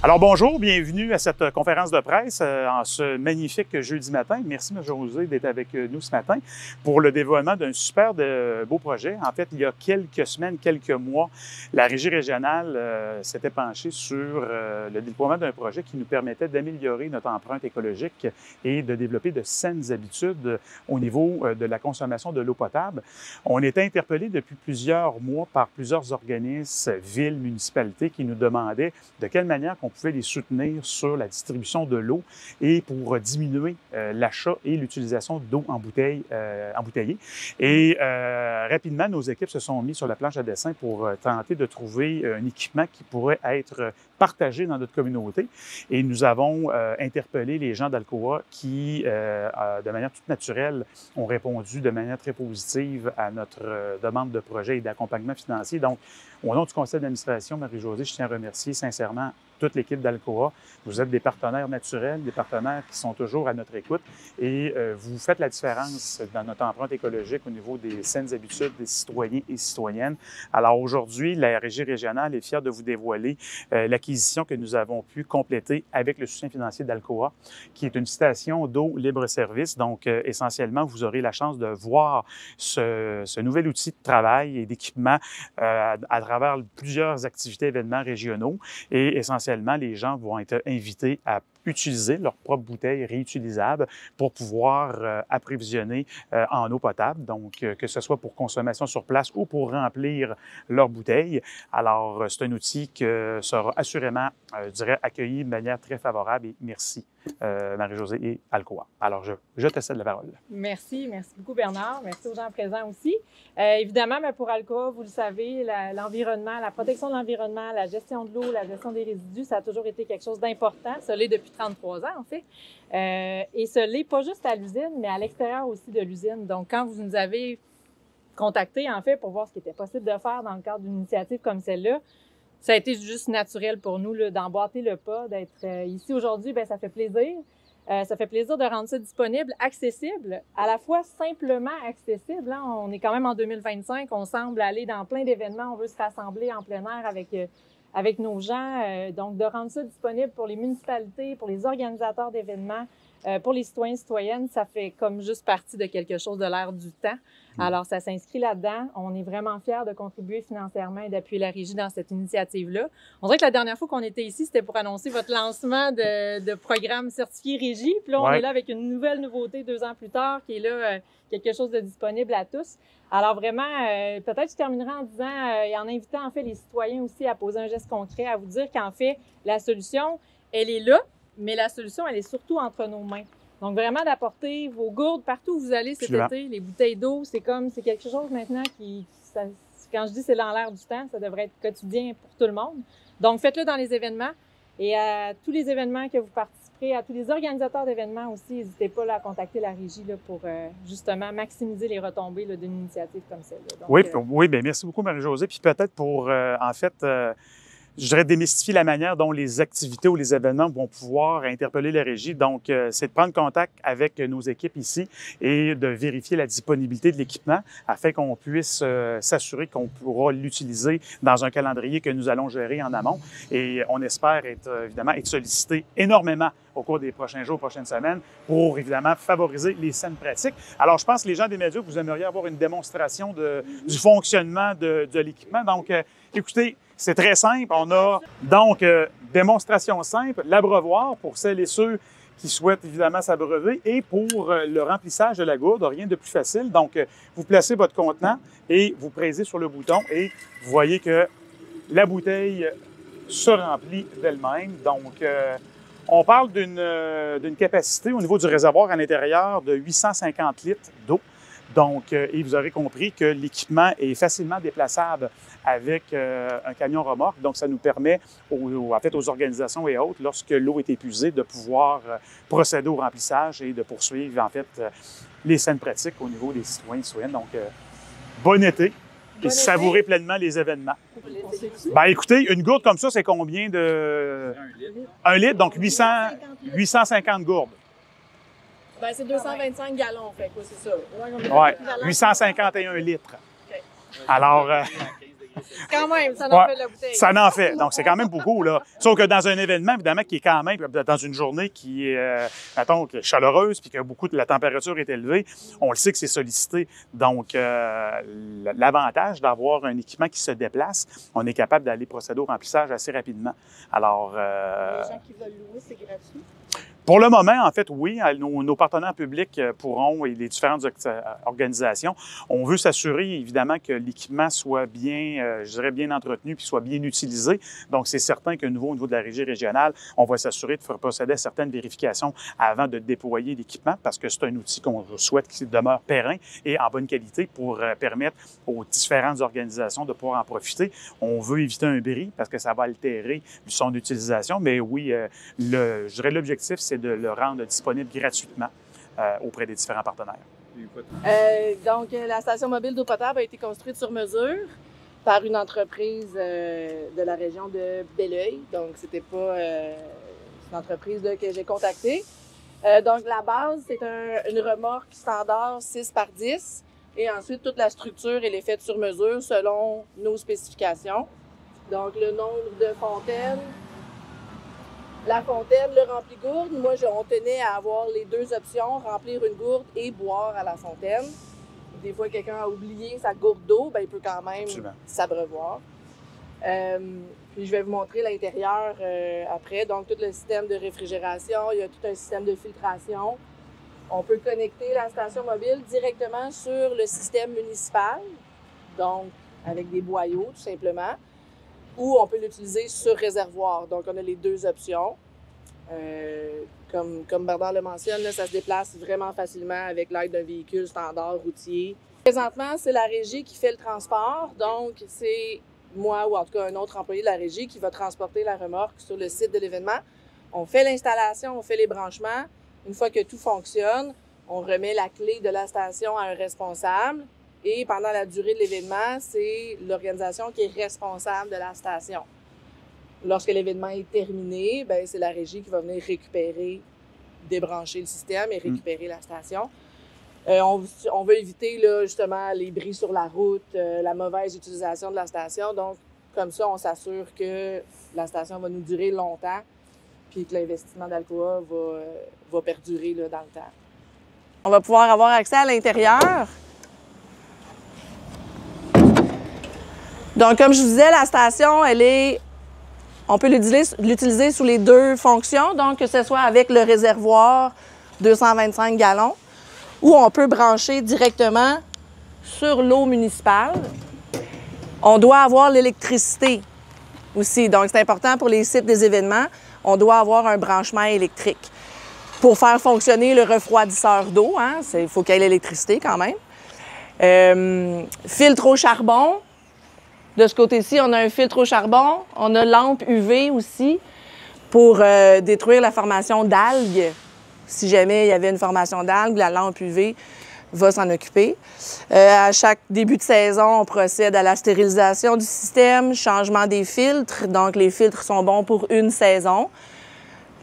Alors bonjour, bienvenue à cette conférence de presse en ce magnifique jeudi matin. Merci Marie-Josée d'être avec nous ce matin pour le dévoilement d'un super beau projet. En fait, il y a quelques semaines, quelques mois, la Régie régionale s'était penchée sur le déploiement d'un projet qui nous permettait d'améliorer notre empreinte écologique et de développer de saines habitudes au niveau de la consommation de l'eau potable. On était interpellé depuis plusieurs mois par plusieurs organismes, villes, municipalités qui nous demandaient de quelle manière on pouvait les soutenir sur la distribution de l'eau et pour diminuer l'achat et l'utilisation d'eau en bouteille, embouteillée. Et rapidement, nos équipes se sont mis sur la planche à dessin pour tenter de trouver un équipement qui pourrait être partagé dans notre communauté. Et nous avons interpellé les gens d'Alcoa qui, de manière toute naturelle, ont répondu de manière très positive à notre demande de projet et d'accompagnement financier. Donc, au nom du conseil d'administration, Marie-Josée, je tiens à remercier sincèrement toute l'équipe d'Alcoa. Vous êtes des partenaires naturels, des partenaires qui sont toujours à notre écoute et vous faites la différence dans notre empreinte écologique au niveau des saines habitudes des citoyens et citoyennes. Alors aujourd'hui, la Régie régionale est fière de vous dévoiler l'acquisition que nous avons pu compléter avec le soutien financier d'Alcoa, qui est une station d'eau libre-service. Donc, essentiellement, vous aurez la chance de voir ce nouvel outil de travail et d'équipement à travers plusieurs activités, événements régionaux et essentiellement, les gens vont être invités à utiliser leurs propres bouteilles réutilisables pour pouvoir approvisionner en eau potable, donc que ce soit pour consommation sur place ou pour remplir leurs bouteilles. Alors, c'est un outil qui sera assurément, je dirais, accueilli de manière très favorable et merci Marie-Josée et Alcoa. Alors, je te cède la parole. Merci beaucoup Bernard. Merci aux gens présents aussi. Évidemment, mais pour Alcoa, vous le savez, l'environnement, la protection de l'environnement, la gestion de l'eau, la gestion des résidus, ça a toujours été quelque chose d'important. Ça l'est depuis 33 ans, en fait. Et ça l'est pas juste à l'usine, mais à l'extérieur aussi de l'usine. Donc, quand vous nous avez contactés, en fait, pour voir ce qui était possible de faire dans le cadre d'une initiative comme celle-là, ça a été juste naturel pour nous d'emboîter le pas, d'être ici aujourd'hui. Bien, ça fait plaisir. Ça fait plaisir de rendre ça disponible, accessible, à la fois simplement accessible. Hein? On est quand même en 2025, on semble aller dans plein d'événements, on veut se rassembler en plein air avec nos gens. Donc, de rendre ça disponible pour les municipalités, pour les organisateurs d'événements, pour les citoyens et citoyennes, ça fait comme juste partie de quelque chose de l'ère du temps. Alors, ça s'inscrit là-dedans. On est vraiment fiers de contribuer financièrement et d'appuyer la Régie dans cette initiative-là. On dirait que la dernière fois qu'on était ici, c'était pour annoncer votre lancement de programme certifié Régie. Puis là, on est là avec une nouvelle nouveauté 2 ans plus tard, qui est là quelque chose de disponible à tous. Alors vraiment, peut-être je terminerai en disant et en invitant en fait les citoyens aussi à poser un geste concret, à vous dire qu'en fait, la solution, elle est là, mais la solution, elle est surtout entre nos mains. Donc, vraiment d'apporter vos gourdes partout où vous allez cet été, les bouteilles d'eau, c'est quelque chose maintenant quand je dis c'est dans l'air du temps, ça devrait être quotidien pour tout le monde. Donc, faites-le dans les événements et à tous les événements que vous participerez, à tous les organisateurs d'événements aussi, n'hésitez pas à contacter la Régie pour justement maximiser les retombées d'une initiative comme celle-là. Donc, oui, bien, merci beaucoup Marie-Josée. Puis peut-être pour, en fait, je dirais démystifier la manière dont les activités ou les événements vont pouvoir interpeller la Régie. Donc, c'est de prendre contact avec nos équipes ici et de vérifier la disponibilité de l'équipement afin qu'on puisse s'assurer qu'on pourra l'utiliser dans un calendrier que nous allons gérer en amont. Et on espère évidemment être sollicité énormément au cours des prochains jours, prochaines semaines, pour évidemment favoriser les saines pratiques. Alors, je pense que les gens des médias, vous aimeriez avoir une démonstration du fonctionnement de l'équipement. Donc, écoutez, c'est très simple. On a donc démonstration simple, l'abreuvoir pour celles et ceux qui souhaitent évidemment s'abreuver et pour le remplissage de la gourde, rien de plus facile. Donc, vous placez votre contenant et vous pressez sur le bouton et vous voyez que la bouteille se remplit d'elle-même. Donc, on parle d'une capacité au niveau du réservoir à l'intérieur de 850 litres d'eau. Donc, et vous aurez compris que l'équipement est facilement déplaçable avec un camion remorque. Donc, ça nous permet, aux organisations et autres, lorsque l'eau est épuisée, de pouvoir procéder au remplissage et de poursuivre, en fait, les saines pratiques au niveau des citoyens et citoyennes. Donc, bon été et savourez pleinement les événements. Bien, écoutez, une gourde comme ça, c'est combien de... 1 litre, donc 850 gourdes. Ben, c'est 225 gallons, fait quoi, c'est ça. Oui, 851 litres. Okay. Alors, Quand même, ça en Ouais, fait de la bouteille. ça en fait. Donc, c'est quand même beaucoup, là. Sauf que dans un événement, évidemment, qui est quand même, dans une journée qui est, mettons, chaleureuse, puis que la température est élevée, on le sait que c'est sollicité. Donc, l'avantage d'avoir un équipement qui se déplace, on est capable d'aller procéder au remplissage assez rapidement. Alors, Les gens qui veulent louer, c'est gratuit. pour le moment, en fait, oui, nos partenaires publics pourront, et les différentes organisations, on veut s'assurer, évidemment, que l'équipement soit bien, je dirais, bien entretenu puis soit bien utilisé. Donc, c'est certain qu'au niveau de la régie régionale, on va s'assurer de faire procéder à certaines vérifications avant de déployer l'équipement parce que c'est un outil qu'on souhaite qu'il demeure périn et en bonne qualité pour permettre aux différentes organisations de pouvoir en profiter. On veut éviter un bris parce que ça va altérer son utilisation, mais oui, je dirais l'objectif, c'est de le rendre disponible gratuitement auprès des différents partenaires. Donc, la station mobile d'eau potable a été construite sur mesure par une entreprise de la région de Belleuil. Donc, c'était pas une entreprise là, que j'ai contactée. Donc, la base, c'est une remorque standard 6 par 10. Et ensuite, toute la structure, elle est faite sur mesure selon nos spécifications. Donc, le nombre de fontaines. La fontaine, le rempli-gourde, moi, on tenait à avoir les deux options, remplir une gourde et boire à la fontaine. Des fois, quelqu'un a oublié sa gourde d'eau, ben, il peut quand même s'abreuvoir. Puis, je vais vous montrer l'intérieur après. Donc, tout le système de réfrigération, il y a tout un système de filtration. On peut connecter la station mobile directement sur le système municipal, donc avec des boyaux, tout simplement. Ou on peut l'utiliser sur réservoir. Donc, on a les deux options. Comme Bernard le mentionne, là, ça se déplace vraiment facilement avec l'aide d'un véhicule standard routier. Présentement, c'est la régie qui fait le transport. Donc, c'est moi ou en tout cas un autre employé de la régie qui va transporter la remorque sur le site de l'événement. On fait l'installation, on fait les branchements. Une fois que tout fonctionne, on remet la clé de la station à un responsable. Et pendant la durée de l'événement, c'est l'organisation qui est responsable de la station. Lorsque l'événement est terminé, ben c'est la régie qui va venir récupérer, débrancher le système et récupérer la station. On veut éviter là, justement les bris sur la route, la mauvaise utilisation de la station. Donc, comme ça, on s'assure que la station va nous durer longtemps puis que l'investissement d'Alcoa va perdurer là, dans le temps. On va pouvoir avoir accès à l'intérieur. Donc, comme je vous disais, la station, on peut l'utiliser sous les deux fonctions, donc que ce soit avec le réservoir 225 gallons ou on peut brancher directement sur l'eau municipale. On doit avoir l'électricité aussi, donc c'est important pour les sites des événements, on doit avoir un branchement électrique. Pour faire fonctionner le refroidisseur d'eau, hein, il faut qu'il y ait l'électricité quand même. Filtre au charbon. De ce côté-ci, on a un filtre au charbon. On a lampe UV aussi pour détruire la formation d'algues. Si jamais il y avait une formation d'algues, la lampe UV va s'en occuper. À chaque début de saison, on procède à la stérilisation du système, changement des filtres. Donc, les filtres sont bons pour une saison.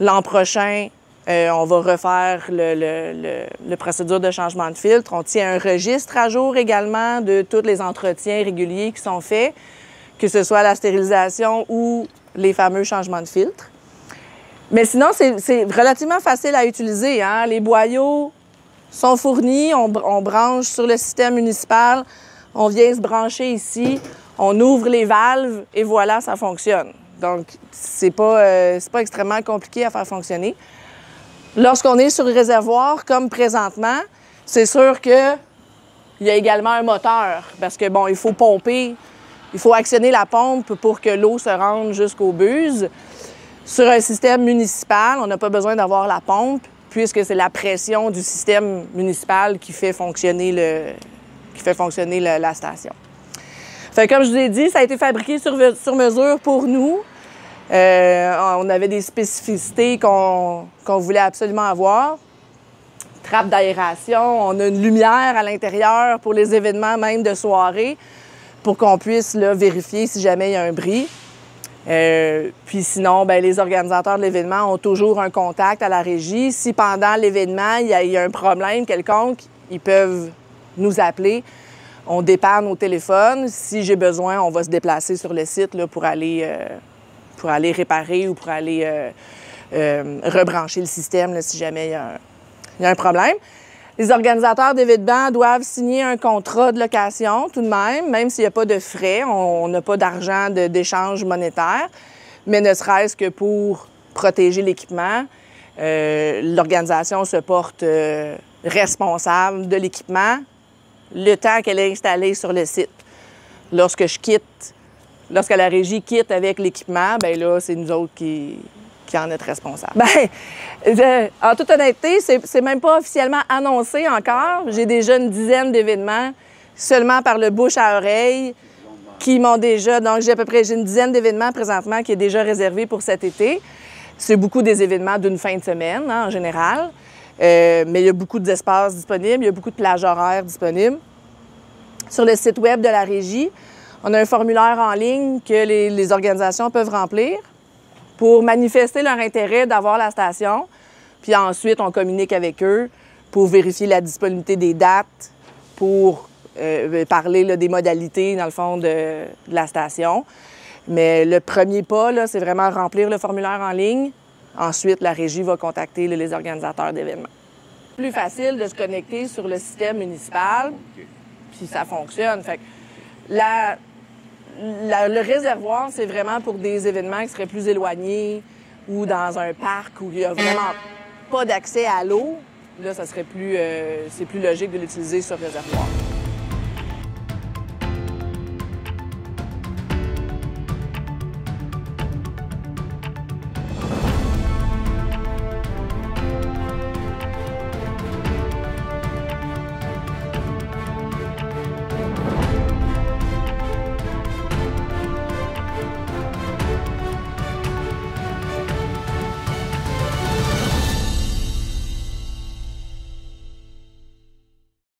L'an prochain, on va refaire le procédure de changement de filtre. On tient un registre à jour également de tous les entretiens réguliers qui sont faits, que ce soit la stérilisation ou les fameux changements de filtre. Mais sinon, c'est relativement facile à utiliser, hein? Les boyaux sont fournis, on branche sur le système municipal, on vient se brancher ici, on ouvre les valves et voilà, ça fonctionne. Donc, c'est pas extrêmement compliqué à faire fonctionner. Lorsqu'on est sur le réservoir, comme présentement, c'est sûr qu'il y a également un moteur parce que, bon, il faut pomper, il faut actionner la pompe pour que l'eau se rende jusqu'aux buses. Sur un système municipal, on n'a pas besoin d'avoir la pompe puisque c'est la pression du système municipal qui fait fonctionner la station. Fait que, comme je vous ai dit, ça a été fabriqué sur mesure pour nous. On avait des spécificités qu'on voulait absolument avoir. Trappe d'aération, on a une lumière à l'intérieur pour les événements même de soirée pour qu'on puisse là, vérifier si jamais il y a un bris. Puis sinon, bien, les organisateurs de l'événement ont toujours un contact à la régie. Si pendant l'événement, il y a un problème quelconque, ils peuvent nous appeler. On dépanne au téléphone. Si j'ai besoin, on va se déplacer sur le site là, pour aller réparer ou pour aller rebrancher le système là, si jamais il y a un problème. Les organisateurs d'événements doivent signer un contrat de location tout de même s'il n'y a pas de frais. On n'a pas d'argent d'échange monétaire, mais ne serait-ce que pour protéger l'équipement. L'organisation se porte responsable de l'équipement le temps qu'elle est installée sur le site. Lorsque la régie quitte avec l'équipement, bien là, c'est nous autres qui en êtes responsables. Bien, en toute honnêteté, c'est même pas officiellement annoncé encore. J'ai déjà une dizaine d'événements seulement par le bouche à oreille qui m'ont déjà... Donc, j'ai une dizaine d'événements présentement qui est déjà réservé pour cet été. C'est beaucoup des événements d'une fin de semaine, hein, en général. Mais il y a beaucoup d'espaces disponibles, il y a beaucoup de plages horaires disponibles. Sur le site web de la régie, on a un formulaire en ligne que les organisations peuvent remplir pour manifester leur intérêt d'avoir la station. Puis ensuite, on communique avec eux pour vérifier la disponibilité des dates, pour parler là, des modalités, dans le fond, de la station. Mais le premier pas, là, c'est vraiment remplir le formulaire en ligne. Ensuite, la régie va contacter les organisateurs d'événements. C'est plus facile de se connecter sur le système municipal, puis ça fonctionne. Fait que le réservoir, c'est vraiment pour des événements qui seraient plus éloignés ou dans un parc où il n'y a vraiment pas d'accès à l'eau. Là, ça serait c'est plus logique de l'utiliser sur réservoir.